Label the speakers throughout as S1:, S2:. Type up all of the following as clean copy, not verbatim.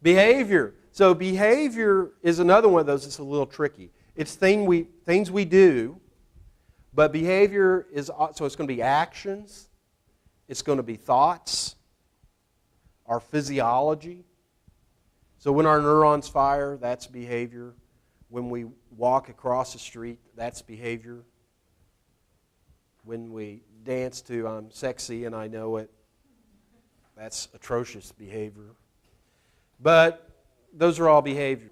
S1: Behavior. So behavior is another one of those that's a little tricky. It's things we do, but behavior is, so it's going to be actions, it's going to be thoughts, our physiology. So when our neurons fire, that's behavior. When we walk across the street, that's behavior. When we dance to I'm sexy and I know it, that's atrocious behavior. But those are all behavior.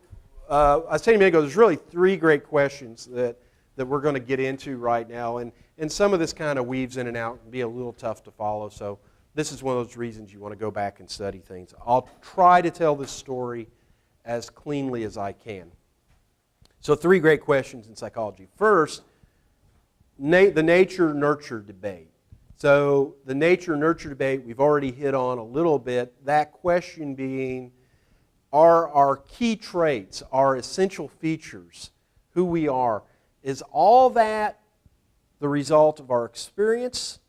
S1: I was telling you a minute ago, there's really three great questions that we're going to get into right now. And some of this kind of weaves in and out and be a little tough to follow. So this is one of those reasons you want to go back and study things. I'll try to tell this story as cleanly as I can. So three great questions in psychology. First, the nature-nurture debate. So the nature-nurture debate we've already hit on a little bit. That question being, are our key traits, our essential features, who we are, is all that the result of our experience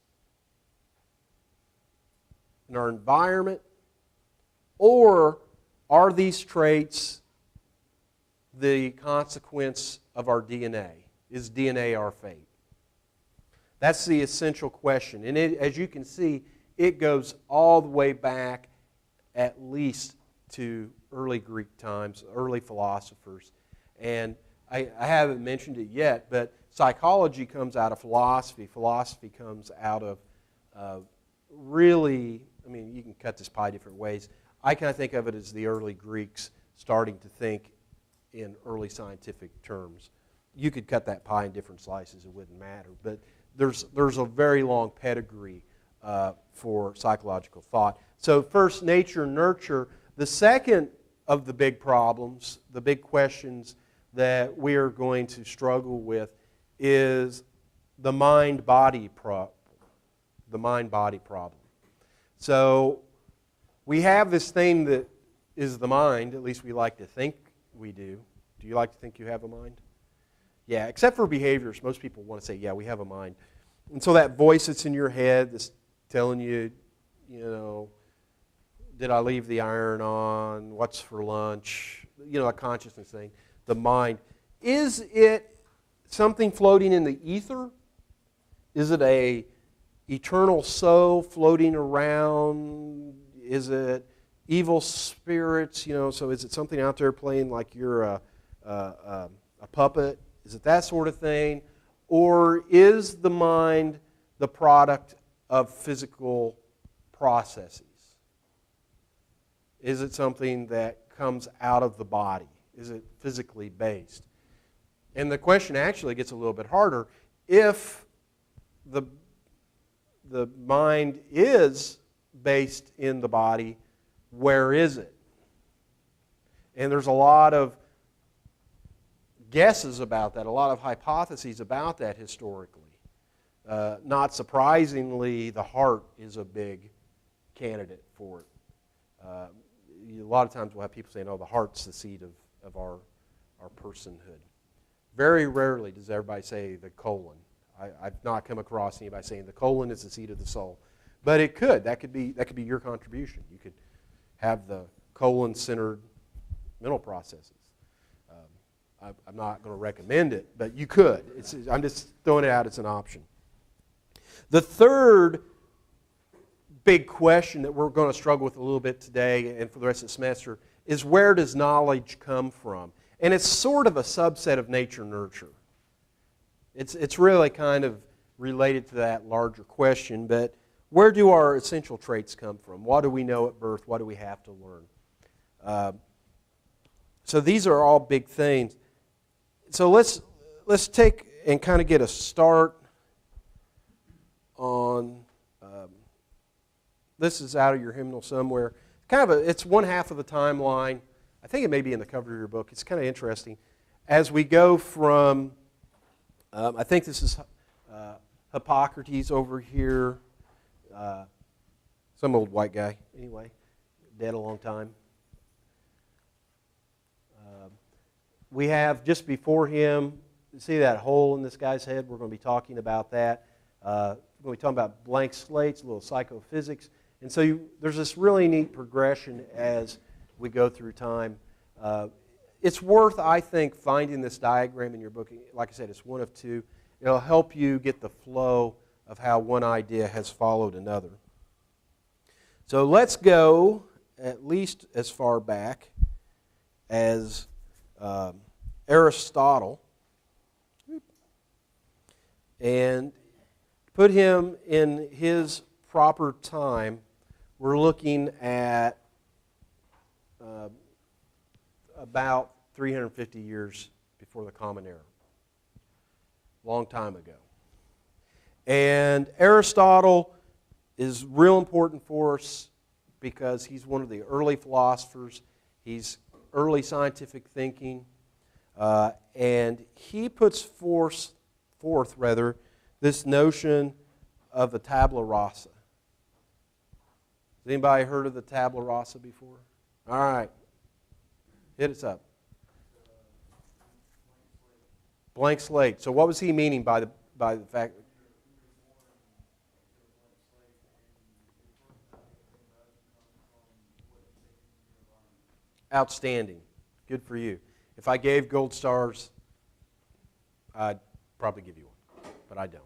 S1: and our environment, or are these traits the consequence of our DNA? Is DNA our fate? That's the essential question. And as you can see, it goes all the way back at least to early Greek times, early philosophers. And I haven't mentioned it yet, but psychology comes out of philosophy. Philosophy comes out of really, I mean, you can cut this pie different ways. I kind of think of it as the early Greeks starting to think in early scientific terms. You could cut that pie in different slices, it wouldn't matter. But there's a very long pedigree for psychological thought. So first, nature, nurture. The second of the big problems, the big questions that we are going to struggle with is the mind-body problem. The mind-body problem. So we have this thing that is the mind, at least we like to think we do. Do you like to think you have a mind? Yeah, except for behaviors. Most people want to say, yeah, we have a mind. And so that voice that's in your head that's telling you, you know, did I leave the iron on? What's for lunch? You know, a consciousness thing. The mind. Is it something floating in the ether? Is it a eternal soul floating around? Is it evil spirits? You know, so is it something out there playing like you're a puppet? Is it that sort of thing? Or is the mind the product of physical processes? Is it something that comes out of the body? Is it physically based? And the question actually gets a little bit harder. If the mind is based in the body, where is it? And there's a lot of guesses about that, a lot of hypotheses about that historically. Not surprisingly, the heart is a big candidate for it. A lot of times we'll have people saying, oh, the heart's the seat of our personhood. Very rarely does everybody say the colon. I've not come across anybody saying the colon is the seat of the soul. But it could. That could be your contribution. You could have the colon-centered mental processes. I'm not going to recommend it, but you could. I'm just throwing it out as an option. The third big question that we're going to struggle with a little bit today and for the rest of the semester is, where does knowledge come from? And it's sort of a subset of nature-nurture. It's really kind of related to that larger question, but where do our essential traits come from? What do we know at birth? What do we have to learn? So these are all big things. So let's take and kind of get a start on, this is out of your hymnal somewhere. It's one half of the timeline. I think it may be in the cover of your book. It's kind of interesting. As we go from, I think this is Hippocrates over here. Some old white guy, anyway, dead a long time. We have just before him, see that hole in this guy's head? We're going to be talking about that. We're going to be talking about blank slates, a little psychophysics. And so there's this really neat progression as we go through time. It's worth, I think, finding this diagram in your book. Like I said, it's one of two. It'll help you get the flow of how one idea has followed another. So let's go at least as far back as Aristotle and put him in his proper time. We're looking at about 350 years before the Common Era. Long time ago. And Aristotle is real important for us because he's one of the early philosophers. He's early scientific thinking. And he puts forth this notion of the tabula rasa. Has anybody heard of the tabula rasa before? All right. Hit us up. Blank slate. So what was he meaning by the fact? Outstanding. Good for you. If I gave gold stars, I'd probably give you one, but I don't.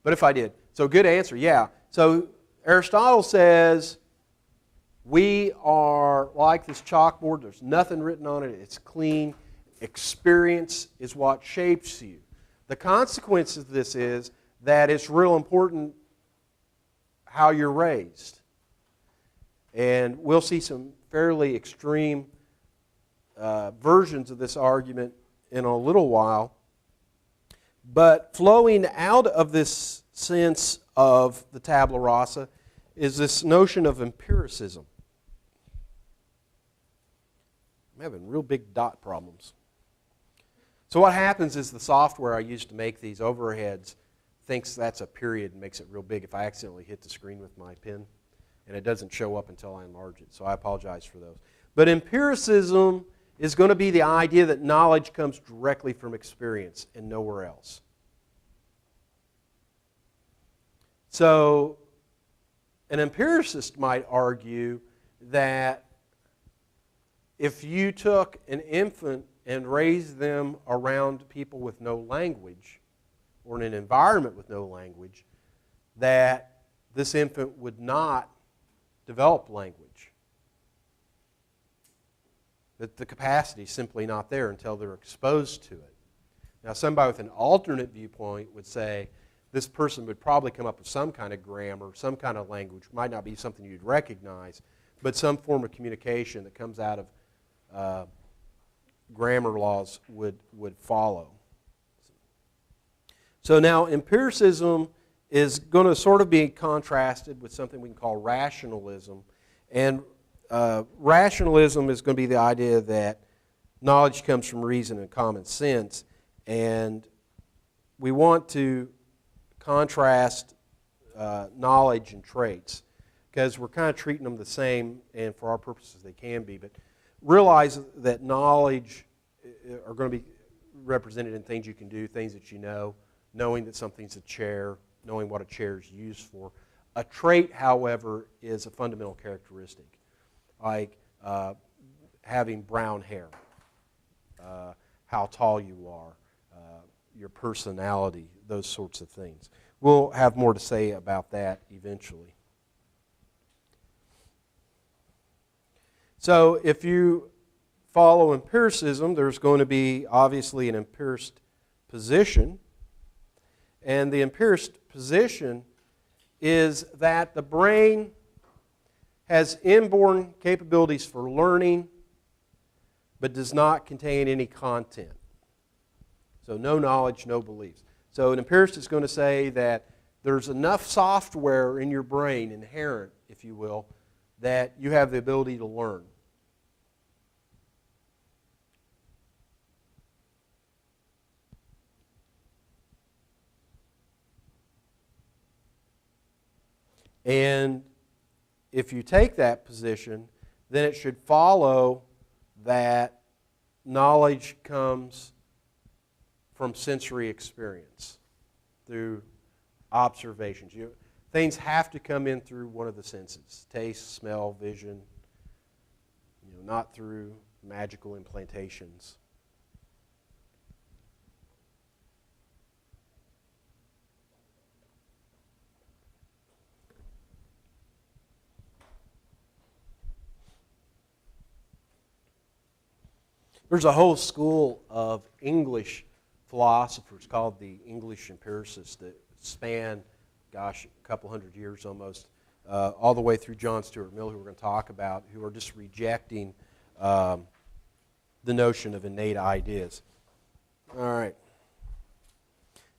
S1: But if I did. So good answer, yeah. So Aristotle says we are like this chalkboard. There's nothing written on it. It's clean. Experience is what shapes you. The consequence of this is that it's real important how you're raised. And we'll see some fairly extreme versions of this argument in a little while. But flowing out of this sense of the tabula rasa is this notion of empiricism. I'm having real big dot problems. So what happens is the software I used to make these overheads thinks that's a period and makes it real big if I accidentally hit the screen with my pen. And it doesn't show up until I enlarge it. So I apologize for those. But empiricism is going to be the idea that knowledge comes directly from experience and nowhere else. So an empiricist might argue that if you took an infant and raised them around people with no language, or in an environment with no language, that this infant would not develop language. That the capacity is simply not there until they're exposed to it. Now, somebody with an alternate viewpoint would say this person would probably come up with some kind of grammar, some kind of language. Might not be something you'd recognize, but some form of communication that comes out of grammar laws would follow. So now empiricism is going to sort of be contrasted with something we can call rationalism. And rationalism is going to be the idea that knowledge comes from reason and common sense. And we want to contrast knowledge and traits because we're kind of treating them the same, and for our purposes they can be. But realize that knowledge are going to be represented in things you can do, things that you know, knowing that something's a chair, knowing what a chair is used for. A trait, however, is a fundamental characteristic, like having brown hair, how tall you are, your personality, those sorts of things. We'll have more to say about that eventually. So if you follow empiricism, there's going to be obviously an empirist position. And the empirist position is that the brain has inborn capabilities for learning, but does not contain any content. So no knowledge, no beliefs. So an empirist is going to say that there's enough software in your brain, inherent, if you will, that you have the ability to learn. And if you take that position, then it should follow that knowledge comes from sensory experience, through observations. Things have to come in through one of the senses: taste, smell, vision, not through magical implantations. There's a whole school of English philosophers called the English empiricists that span, gosh, a couple hundred years almost, all the way through John Stuart Mill, who we're going to talk about, who are just rejecting the notion of innate ideas. All right.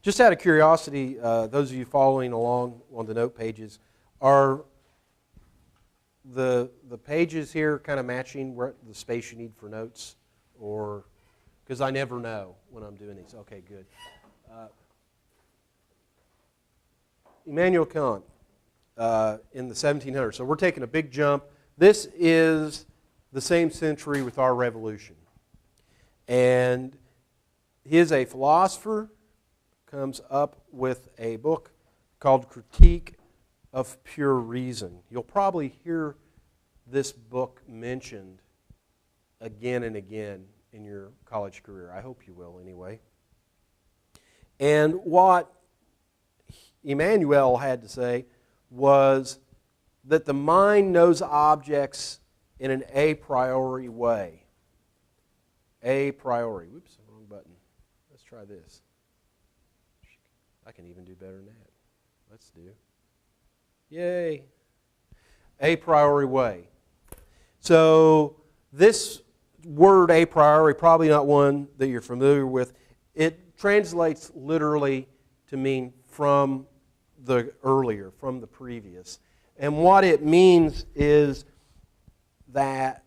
S1: Just out of curiosity, those of you following along on the note pages, are the pages here kind of matching where the space you need for notes? Or, because I never know when I'm doing these. Okay, good. Immanuel Kant in the 1700s. So we're taking a big jump. This is the same century with our revolution. And he is a philosopher, comes up with a book called Critique of Pure Reason. You'll probably hear this book mentioned again and again in your college career. I hope you will anyway. And what Immanuel had to say was that the mind knows objects in an a priori way. A priori. Whoops, wrong button. Let's try this. I can even do better than that. Let's do. Yay. A priori way. So this word a priori, probably not one that you're familiar with. It translates literally to mean from the earlier, from the previous. And what it means is that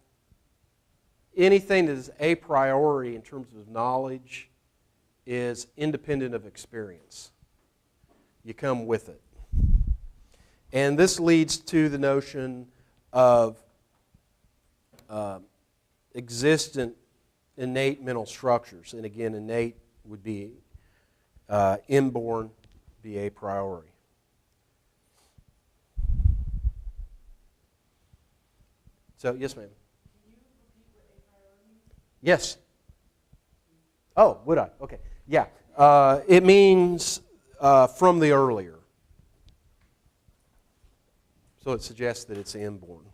S1: anything that is a priori in terms of knowledge is independent of experience. You come with it. And this leads to the notion of existent innate mental structures. And again, innate would be inborn, be a priori. So, yes, ma'am.
S2: Can you repeat what a priori means?
S1: Yes. Oh, would I? Okay. Yeah. It means from the earlier. So it suggests that it's inborn.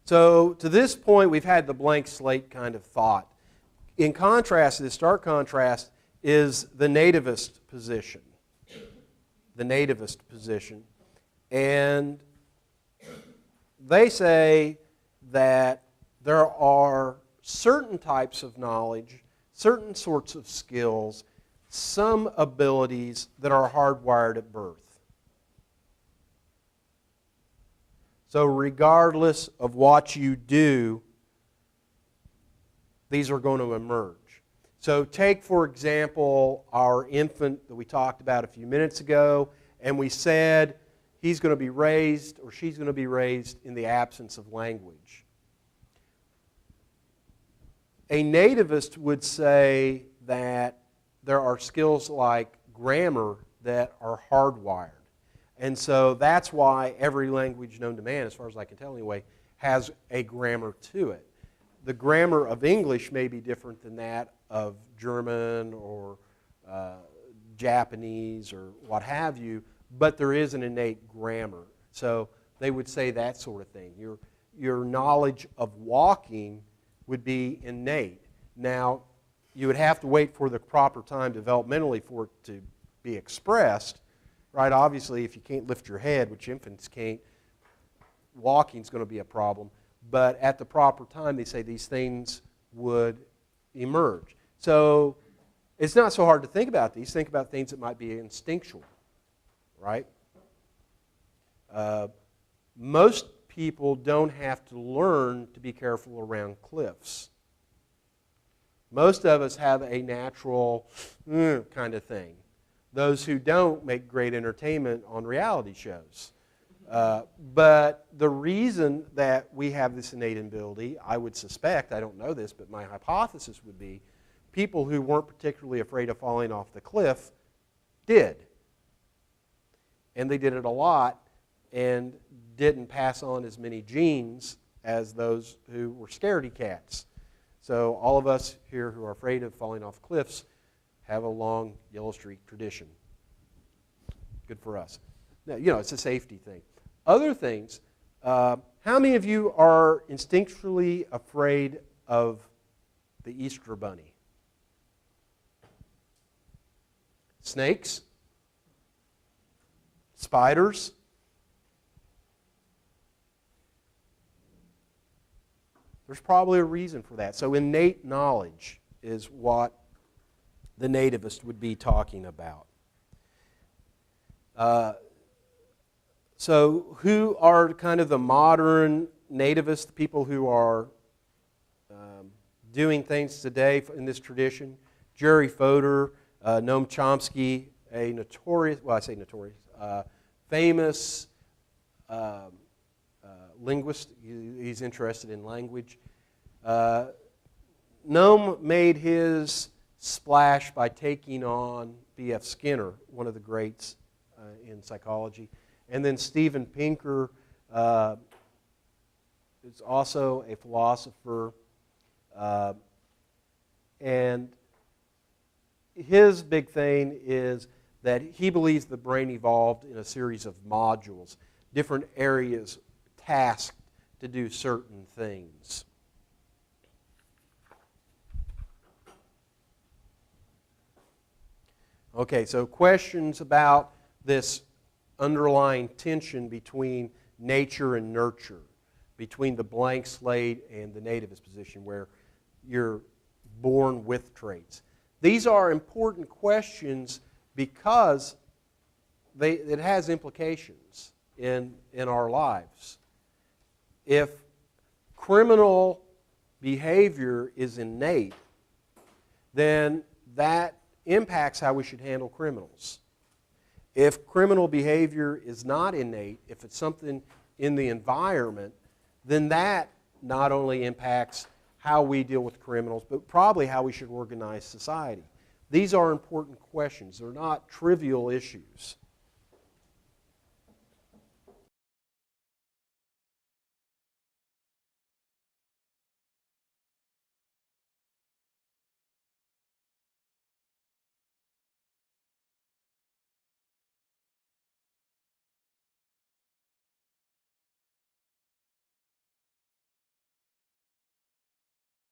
S1: So to this point, we've had the blank slate kind of thought. In contrast, this stark contrast is the nativist position. The nativist position. And they say that there are certain types of knowledge, certain sorts of skills, some abilities that are hardwired at birth. So regardless of what you do, these are going to emerge. So take, for example, our infant that we talked about a few minutes ago, and we said he's going to be raised or she's going to be raised in the absence of language. A nativist would say that there are skills like grammar that are hardwired. And so that's why every language known to man, as far as I can tell anyway, has a grammar to it. The grammar of English may be different than that of German or Japanese or what have you, but there is an innate grammar. So they would say that sort of thing. Your knowledge of walking would be innate. Now, you would have to wait for the proper time developmentally for it to be expressed. Right? Obviously, if you can't lift your head, which infants can't, walking is going to be a problem. But at the proper time, they say these things would emerge. So it's not so hard to think about these. Think about things that might be instinctual. Right? Most people don't have to learn to be careful around cliffs. Most of us have a natural kind of thing. Those who don't make great entertainment on reality shows. But the reason that we have this innate ability, I would suspect, I don't know this, but my hypothesis would be, people who weren't particularly afraid of falling off the cliff did. And they did it a lot, and didn't pass on as many genes as those who were scaredy cats. So all of us here who are afraid of falling off cliffs have a long yellow streak tradition. Good for us. Now, it's a safety thing. Other things, how many of you are instinctually afraid of the Easter Bunny? Snakes? Spiders? There's probably a reason for that. So innate knowledge is what the nativist would be talking about. So who are kind of the modern nativists, the people who are doing things today in this tradition? Jerry Fodor, Noam Chomsky, a notorious, well, I say notorious, famous linguist. He's interested in language. Noam made his splash by taking on B.F. Skinner, one of the greats in psychology. And then Steven Pinker is also a philosopher. And his big thing is that he believes the brain evolved in a series of modules, different areas tasked to do certain things. Okay, so questions about this underlying tension between nature and nurture, between the blank slate and the nativist position where you're born with traits. These are important questions because it has implications in our lives. If criminal behavior is innate, then that impacts how we should handle criminals. If criminal behavior is not innate, if it's something in the environment, then that not only impacts how we deal with criminals, but probably how we should organize society. These are important questions. They're not trivial issues.